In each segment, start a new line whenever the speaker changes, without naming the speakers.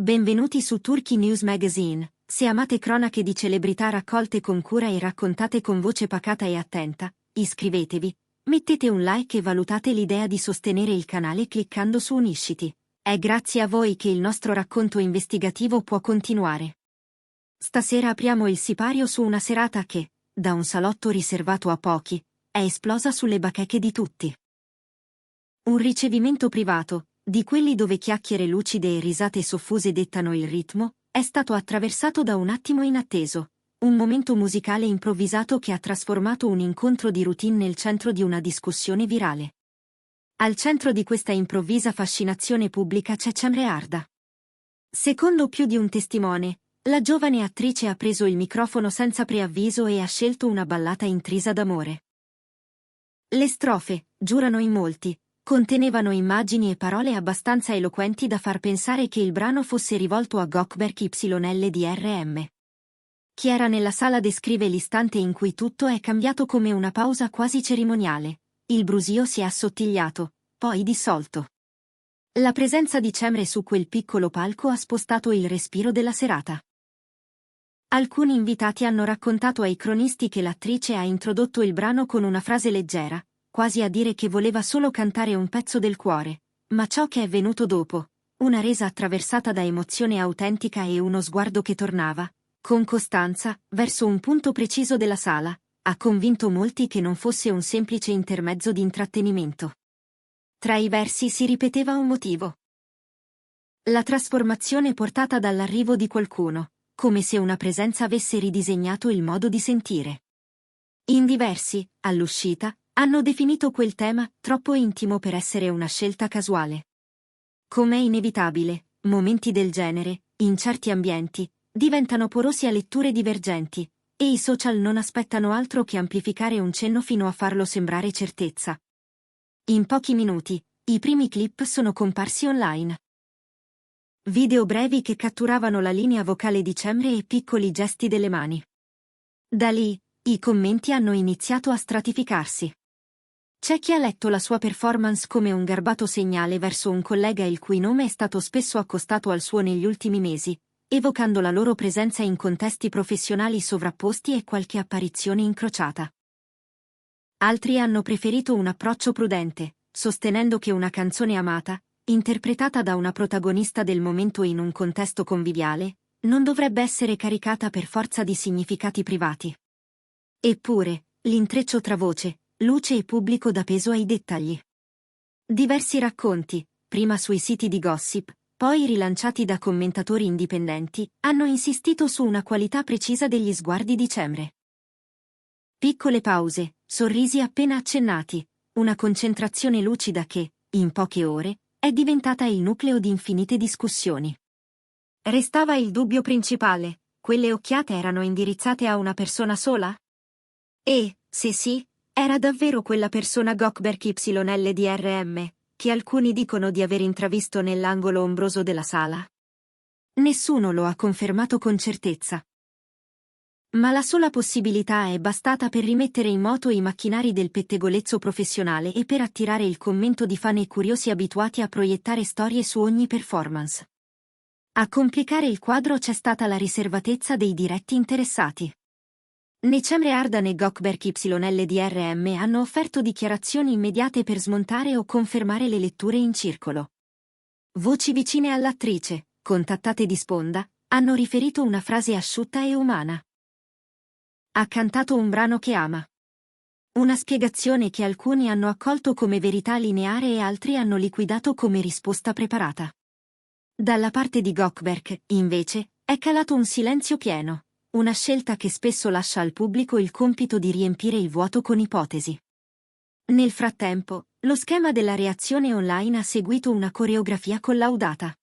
Benvenuti su Turkey News Magazine. Se amate cronache di celebrità raccolte con cura e raccontate con voce pacata e attenta, iscrivetevi, mettete un like e valutate l'idea di sostenere il canale cliccando su Unisciti. È grazie a voi che il nostro racconto investigativo può continuare. Stasera apriamo il sipario su una serata che, da un salotto riservato a pochi, è esplosa sulle bacheche di tutti. Un ricevimento privato, di quelli dove chiacchiere lucide e risate soffuse dettano il ritmo, è stato attraversato da un attimo inatteso, un momento musicale improvvisato che ha trasformato un incontro di routine nel centro di una discussione virale. Al centro di questa improvvisa fascinazione pubblica c'è Cemre Arda. Secondo più di un testimone, la giovane attrice ha preso il microfono senza preavviso e ha scelto una ballata intrisa d'amore. Le strofe, giurano in molti, contenevano immagini e parole abbastanza eloquenti da far pensare che il brano fosse rivolto a Gökberk YLDRM. Chi era nella sala descrive l'istante in cui tutto è cambiato come una pausa quasi cerimoniale. Il brusio si è assottigliato, poi dissolto. La presenza di Cemre su quel piccolo palco ha spostato il respiro della serata. Alcuni invitati hanno raccontato ai cronisti che l'attrice ha introdotto il brano con una frase leggera, quasi a dire che voleva solo cantare un pezzo del cuore, ma ciò che è venuto dopo, una resa attraversata da emozione autentica e uno sguardo che tornava, con costanza, verso un punto preciso della sala, ha convinto molti che non fosse un semplice intermezzo di intrattenimento. Tra i versi si ripeteva un motivo. La trasformazione portata dall'arrivo di qualcuno, come se una presenza avesse ridisegnato il modo di sentire. In diversi, all'uscita, hanno definito quel tema troppo intimo per essere una scelta casuale. Com'è inevitabile, momenti del genere, in certi ambienti, diventano porosi a letture divergenti, e i social non aspettano altro che amplificare un cenno fino a farlo sembrare certezza. In pochi minuti, i primi clip sono comparsi online. Video brevi che catturavano la linea vocale di Cemre e piccoli gesti delle mani. Da lì, i commenti hanno iniziato a stratificarsi. C'è chi ha letto la sua performance come un garbato segnale verso un collega il cui nome è stato spesso accostato al suo negli ultimi mesi, evocando la loro presenza in contesti professionali sovrapposti e qualche apparizione incrociata. Altri hanno preferito un approccio prudente, sostenendo che una canzone amata, interpretata da una protagonista del momento in un contesto conviviale, non dovrebbe essere caricata per forza di significati privati. Eppure, l'intreccio tra voce, luce e pubblico dà peso ai dettagli. Diversi racconti, prima sui siti di gossip, poi rilanciati da commentatori indipendenti, hanno insistito su una qualità precisa degli sguardi di Cemre. Piccole pause, sorrisi appena accennati, una concentrazione lucida che, in poche ore, è diventata il nucleo di infinite discussioni. Restava il dubbio principale: quelle occhiate erano indirizzate a una persona sola? E, se sì, era davvero quella persona Gökberk YLDRM, che alcuni dicono di aver intravisto nell'angolo ombroso della sala? Nessuno lo ha confermato con certezza. Ma la sola possibilità è bastata per rimettere in moto i macchinari del pettegolezzo professionale e per attirare il commento di fan e curiosi abituati a proiettare storie su ogni performance. A complicare il quadro c'è stata la riservatezza dei diretti interessati. Né Cemre Arda né Gökberk YLDRM hanno offerto dichiarazioni immediate per smontare o confermare le letture in circolo. Voci vicine all'attrice, contattate di sponda, hanno riferito una frase asciutta e umana. Ha cantato un brano che ama. Una spiegazione che alcuni hanno accolto come verità lineare e altri hanno liquidato come risposta preparata. Dalla parte di Gökberk, invece, è calato un silenzio pieno. Una scelta che spesso lascia al pubblico il compito di riempire il vuoto con ipotesi. Nel frattempo, lo schema della reazione online ha seguito una coreografia collaudata.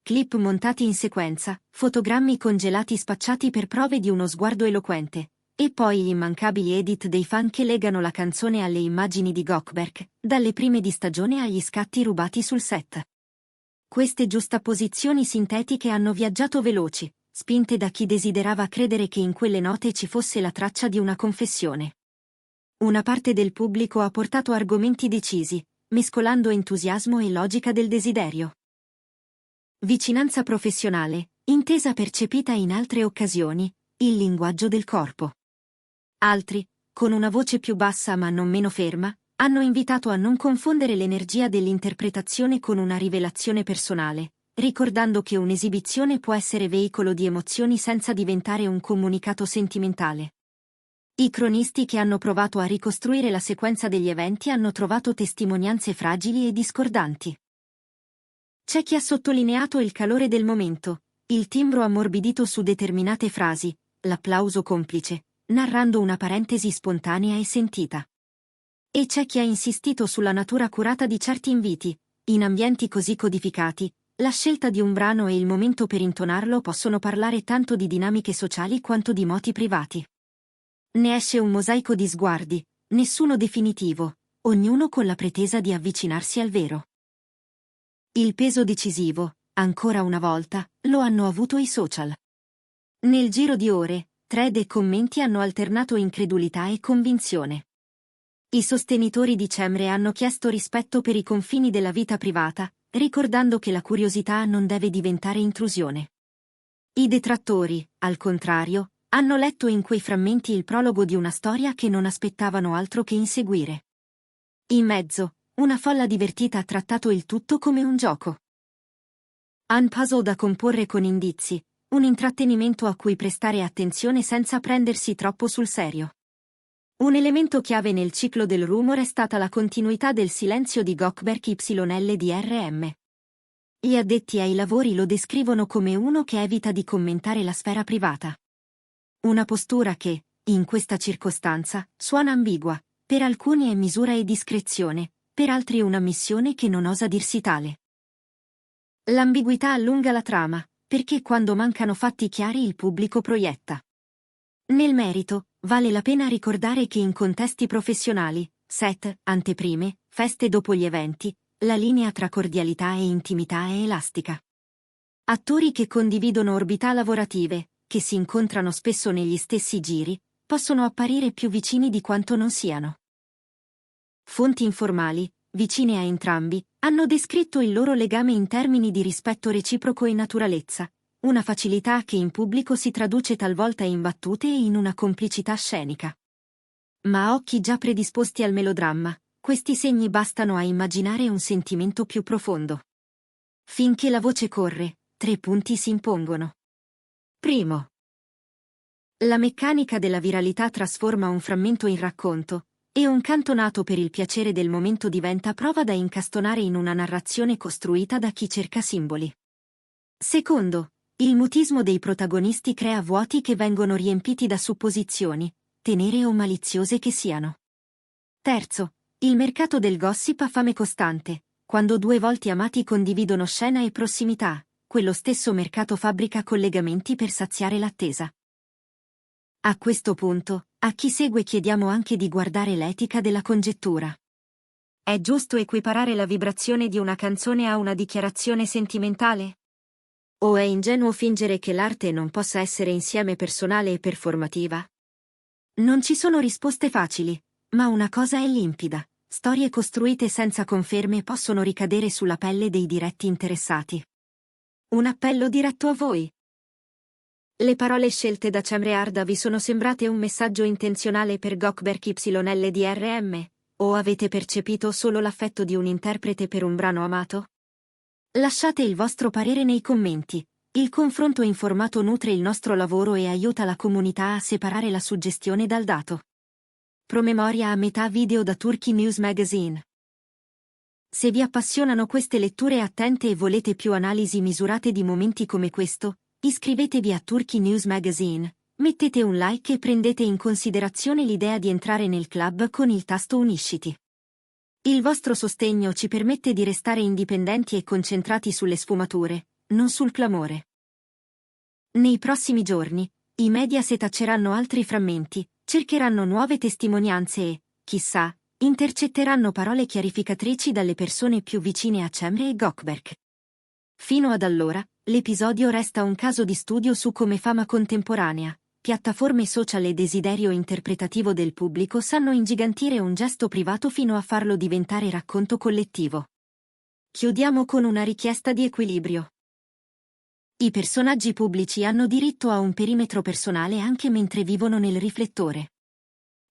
Clip montati in sequenza, fotogrammi congelati spacciati per prove di uno sguardo eloquente, e poi gli immancabili edit dei fan che legano la canzone alle immagini di Gökberk, dalle prime di stagione agli scatti rubati sul set. Queste giustapposizioni sintetiche hanno viaggiato veloci, spinte da chi desiderava credere che in quelle note ci fosse la traccia di una confessione. Una parte del pubblico ha portato argomenti decisi, mescolando entusiasmo e logica del desiderio. Vicinanza professionale, intesa percepita in altre occasioni, il linguaggio del corpo. Altri, con una voce più bassa ma non meno ferma, hanno invitato a non confondere l'energia dell'interpretazione con una rivelazione personale, ricordando che un'esibizione può essere veicolo di emozioni senza diventare un comunicato sentimentale. I cronisti che hanno provato a ricostruire la sequenza degli eventi hanno trovato testimonianze fragili e discordanti. C'è chi ha sottolineato il calore del momento, il timbro ammorbidito su determinate frasi, l'applauso complice, narrando una parentesi spontanea e sentita. E c'è chi ha insistito sulla natura curata di certi inviti. In ambienti così codificati, la scelta di un brano e il momento per intonarlo possono parlare tanto di dinamiche sociali quanto di moti privati. Ne esce un mosaico di sguardi, nessuno definitivo, ognuno con la pretesa di avvicinarsi al vero. Il peso decisivo, ancora una volta, lo hanno avuto i social. Nel giro di ore, thread e commenti hanno alternato incredulità e convinzione. I sostenitori di Cemre hanno chiesto rispetto per i confini della vita privata, ricordando che la curiosità non deve diventare intrusione. I detrattori, al contrario, hanno letto in quei frammenti il prologo di una storia che non aspettavano altro che inseguire. In mezzo, una folla divertita ha trattato il tutto come un gioco. Un puzzle da comporre con indizi, un intrattenimento a cui prestare attenzione senza prendersi troppo sul serio. Un elemento chiave nel ciclo del rumor è stata la continuità del silenzio di Gökberk YLDRM. Gli addetti ai lavori lo descrivono come uno che evita di commentare la sfera privata. Una postura che, in questa circostanza, suona ambigua, per alcuni è misura e discrezione, per altri una missione che non osa dirsi tale. L'ambiguità allunga la trama, perché quando mancano fatti chiari il pubblico proietta. Nel merito, vale la pena ricordare che in contesti professionali, set, anteprime, feste dopo gli eventi, la linea tra cordialità e intimità è elastica. Attori che condividono orbità lavorative, che si incontrano spesso negli stessi giri, possono apparire più vicini di quanto non siano. Fonti informali, vicine a entrambi, hanno descritto il loro legame in termini di rispetto reciproco e naturalezza, una facilità che in pubblico si traduce talvolta in battute e in una complicità scenica. Ma a occhi già predisposti al melodramma, questi segni bastano a immaginare un sentimento più profondo. Finché la voce corre, 3 punti si impongono. Primo. La meccanica della viralità trasforma un frammento in racconto, e un canto nato per il piacere del momento diventa prova da incastonare in una narrazione costruita da chi cerca simboli. Secondo, il mutismo dei protagonisti crea vuoti che vengono riempiti da supposizioni, tenere o maliziose che siano. Terzo, il mercato del gossip ha fame costante, quando 2 volti amati condividono scena e prossimità, quello stesso mercato fabbrica collegamenti per saziare l'attesa. A questo punto, a chi segue chiediamo anche di guardare l'etica della congettura. È giusto equiparare la vibrazione di una canzone a una dichiarazione sentimentale? O è ingenuo fingere che l'arte non possa essere insieme personale e performativa? Non ci sono risposte facili, ma una cosa è limpida: storie costruite senza conferme possono ricadere sulla pelle dei diretti interessati. Un appello diretto a voi. Le parole scelte da Cemre Arda vi sono sembrate un messaggio intenzionale per Gökberk YLDRM, o avete percepito solo l'affetto di un interprete per un brano amato? Lasciate il vostro parere nei commenti. Il confronto informato nutre il nostro lavoro e aiuta la comunità a separare la suggestione dal dato. Promemoria a metà video da Turkey News Magazine. Se vi appassionano queste letture attente e volete più analisi misurate di momenti come questo, iscrivetevi a Turkey News Magazine, mettete un like e prendete in considerazione l'idea di entrare nel club con il tasto Unisciti. Il vostro sostegno ci permette di restare indipendenti e concentrati sulle sfumature, non sul clamore. Nei prossimi giorni, i media setacceranno altri frammenti, cercheranno nuove testimonianze e, chissà, intercetteranno parole chiarificatrici dalle persone più vicine a Cemre e Gökberk. Fino ad allora, l'episodio resta un caso di studio su come fama contemporanea, piattaforme social e desiderio interpretativo del pubblico sanno ingigantire un gesto privato fino a farlo diventare racconto collettivo. Chiudiamo con una richiesta di equilibrio. I personaggi pubblici hanno diritto a un perimetro personale anche mentre vivono nel riflettore.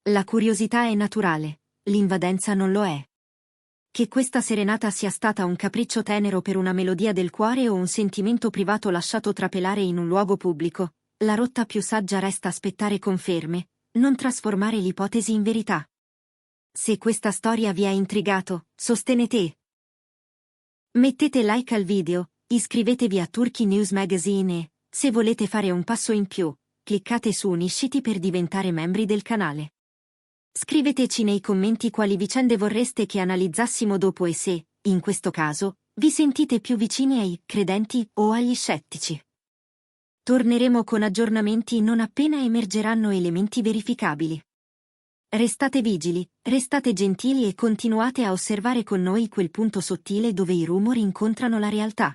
La curiosità è naturale, l'invadenza non lo è. Che questa serenata sia stata un capriccio tenero per una melodia del cuore o un sentimento privato lasciato trapelare in un luogo pubblico, la rotta più saggia resta aspettare conferme, non trasformare l'ipotesi in verità. Se questa storia vi ha intrigato, sostenete. Mettete like al video, iscrivetevi a Turkey News Magazine e, se volete fare un passo in più, cliccate su Unisciti per diventare membri del canale. Scriveteci nei commenti quali vicende vorreste che analizzassimo dopo e se, in questo caso, vi sentite più vicini ai credenti o agli scettici. Torneremo con aggiornamenti non appena emergeranno elementi verificabili. Restate vigili, restate gentili e continuate a osservare con noi quel punto sottile dove i rumori incontrano la realtà.